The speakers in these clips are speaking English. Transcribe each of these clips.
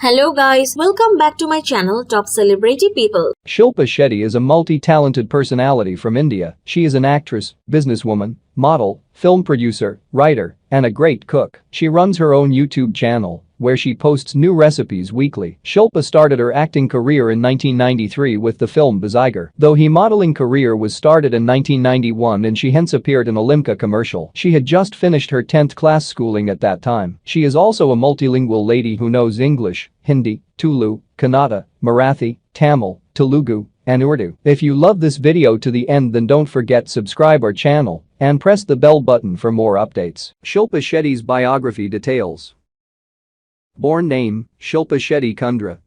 Hello guys, welcome back to my channel Top Celebrity People. Shilpa Shetty is a multi-talented personality from India. She is an actress, businesswoman, model, film producer, writer, and a great cook. She runs her own YouTube channel, where she posts new recipes weekly. Shilpa started her acting career in 1993 with the film Baazigar, though her modeling career was started in 1991 and she hence appeared in a Limca commercial. She had just finished her 10th class schooling at that time. She is also a multilingual lady who knows English, Hindi, Tulu, Kannada, Marathi, Tamil, Telugu, and Urdu. If you love this video to the end, then don't forget subscribe our channel and press the bell button for more updates. Shilpa Shetty's biography details. Born name, Shilpa Shetty Kundra.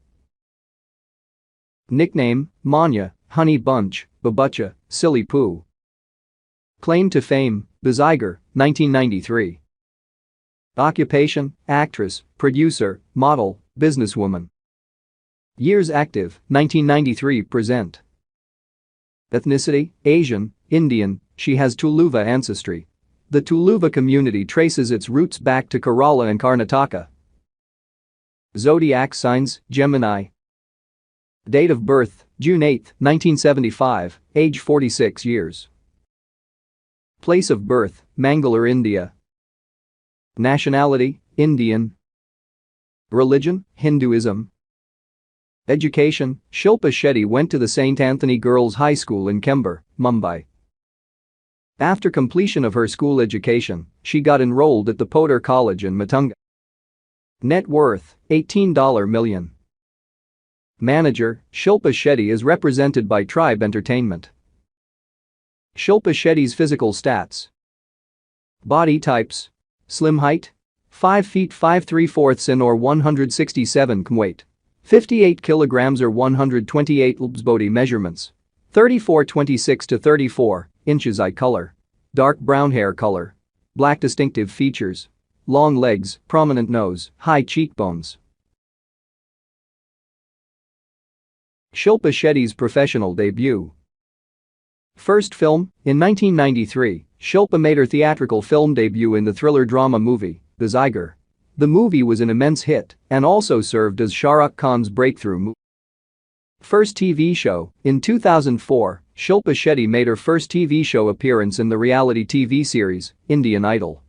Nickname, Manya, Honey Bunch, Babucha, Silly Poo. Claim to fame, Baazigar, 1993. Occupation, actress, producer, model, businesswoman. Years active, 1993 present. Ethnicity, Asian, Indian, she has Tuluva ancestry. The Tuluva community traces its roots back to Kerala and Karnataka. Zodiac signs, Gemini. Date of birth, June 8, 1975, age 46 years. Place of birth, Mangalore, India. Nationality, Indian. Religion, Hinduism. Education, Shilpa Shetty went to the St. Anthony Girls' High School in Chembur, Mumbai. After completion of her school education, she got enrolled at the Potter College in Matunga. Net worth, $18 million. Manager, Shilpa Shetty is represented by Tribe Entertainment. Shilpa Shetty's physical stats. Body types. Slim height. 5 feet 5 3/4 in or 167 kg weight. 58 kilograms or 128 lbs. Body measurements. 34-26 to 34 inches. Eye color. Dark brown hair color. Black distinctive features. Long legs, prominent nose, high cheekbones. Shilpa Shetty's professional debut. First film, in 1993, Shilpa made her theatrical film debut in the thriller drama movie, Baazigar. The movie was an immense hit and also served as Shah Rukh Khan's breakthrough movie. First TV show, in 2004, Shilpa Shetty made her first TV show appearance in the reality TV series, Indian Idol.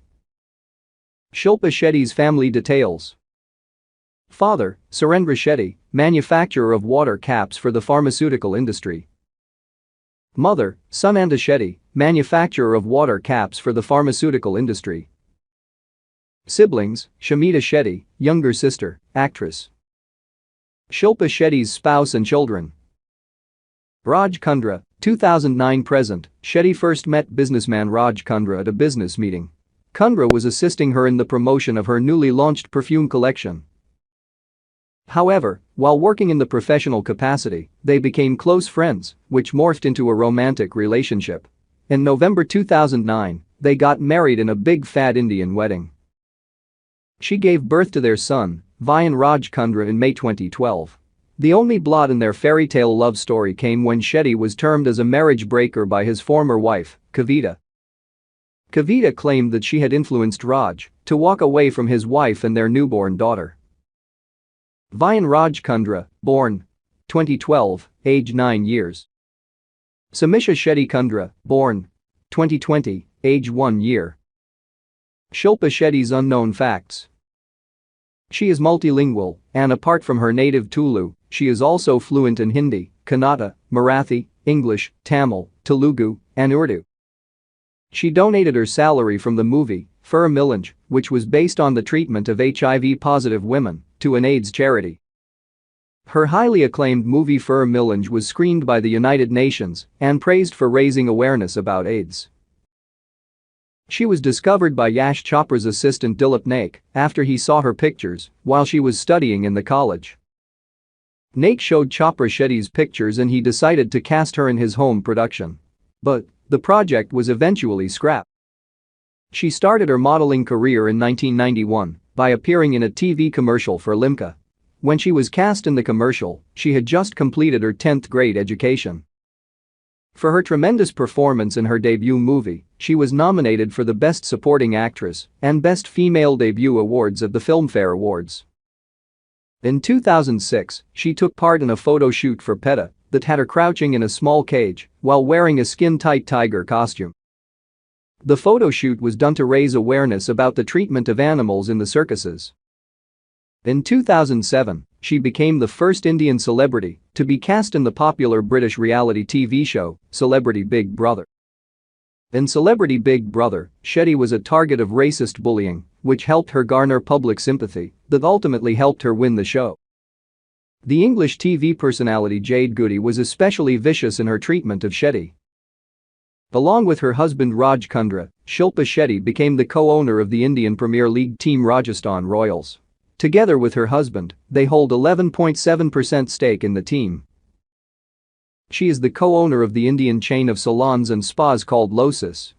Shilpa Shetty's family details. Father, Surendra Shetty, manufacturer of water caps for the pharmaceutical industry. Mother, Sunanda Shetty, manufacturer of water caps for the pharmaceutical industry. Siblings, Shamita Shetty, younger sister, actress. Shilpa Shetty's spouse and children. Raj Kundra, 2009 present, Shetty first met businessman Raj Kundra at a business meeting. Kundra was assisting her in the promotion of her newly launched perfume collection. However, while working in the professional capacity, they became close friends, which morphed into a romantic relationship. In November 2009, they got married in a big fat Indian wedding. She gave birth to their son, Vayan Raj Kundra, in May 2012. The only blot in their fairy tale love story came when Shetty was termed as a marriage breaker by his former wife, Kavita. Kavita claimed that she had influenced Raj to walk away from his wife and their newborn daughter. Vayan Raj Kundra, born 2012, age 9 years. Samisha Shetty Kundra, born 2020, age 1 year. Shilpa Shetty's unknown facts. She is multilingual, and apart from her native Tulu, she is also fluent in Hindi, Kannada, Marathi, English, Tamil, Telugu, and Urdu. She donated her salary from the movie, Fur Millange, which was based on the treatment of HIV-positive women, to an AIDS charity. Her highly acclaimed movie Fur Millange was screened by the United Nations and praised for raising awareness about AIDS. She was discovered by Yash Chopra's assistant Dilip Naik after he saw her pictures while she was studying in the college. Naik showed Chopra Shetty's pictures and he decided to cast her in his home production. But the project was eventually scrapped. She started her modeling career in 1991 by appearing in a TV commercial for Limca. When she was cast in the commercial, she had just completed her 10th grade education. For her tremendous performance in her debut movie, she was nominated for the Best Supporting Actress and Best Female Debut awards at the Filmfare Awards. In 2006, she took part in a photo shoot for PETA that had her crouching in a small cage while wearing a skin-tight tiger costume. The photo shoot was done to raise awareness about the treatment of animals in the circuses. In 2007, she became the first Indian celebrity to be cast in the popular British reality TV show, Celebrity Big Brother. In Celebrity Big Brother, Shetty was a target of racist bullying, which helped her garner public sympathy that ultimately helped her win the show. The English TV personality Jade Goody was especially vicious in her treatment of Shetty. Along with her husband Raj Kundra, Shilpa Shetty became the co-owner of the Indian Premier League team Rajasthan Royals. Together with her husband, they hold 11.7% stake in the team. She is the co-owner of the Indian chain of salons and spas called Lotus.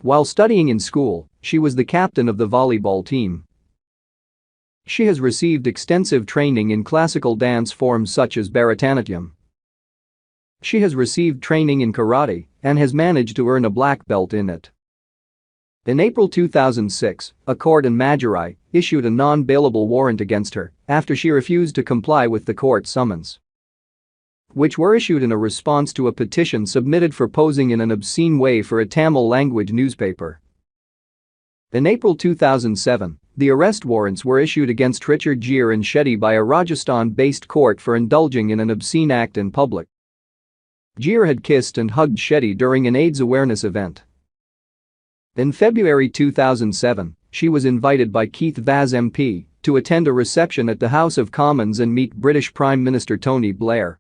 While studying in school, she was the captain of the volleyball team. She has received extensive training in classical dance forms such as Bharatanatyam. She has received training in karate and has managed to earn a black belt in it. In April 2006, a court in Madurai issued a non-bailable warrant against her after she refused to comply with the court summons, which were issued in a response to a petition submitted for posing in an obscene way for a Tamil-language newspaper. In April 2007, the arrest warrants were issued against Richard Gere and Shetty by a Rajasthan-based court for indulging in an obscene act in public. Gere had kissed and hugged Shetty during an AIDS awareness event. In February 2007, she was invited by Keith Vaz MP to attend a reception at the House of Commons and meet British Prime Minister Tony Blair.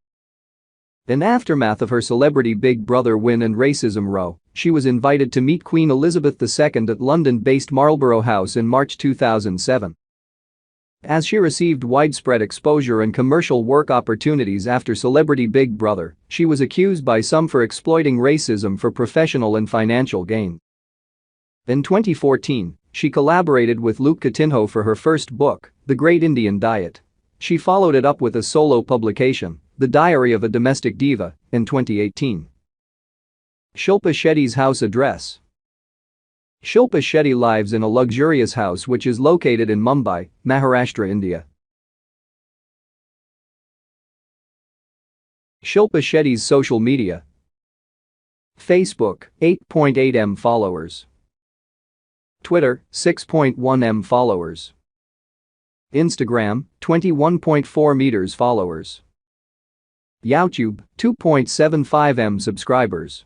In aftermath of her Celebrity Big Brother win and racism row, she was invited to meet Queen Elizabeth II at London-based Marlborough House in March 2007. As she received widespread exposure and commercial work opportunities after Celebrity Big Brother, she was accused by some for exploiting racism for professional and financial gain. In 2014, she collaborated with Luke Coutinho for her first book, The Great Indian Diet. She followed it up with a solo publication, The Diary of a Domestic Diva, in 2018. Shilpa Shetty's house address. Shilpa Shetty lives in a luxurious house which is located in Mumbai, Maharashtra, India. Shilpa Shetty's social media. Facebook, 8.8 million followers. Twitter, 6.1 million followers. Instagram, 21.4 million followers. YouTube, 2.75 million subscribers.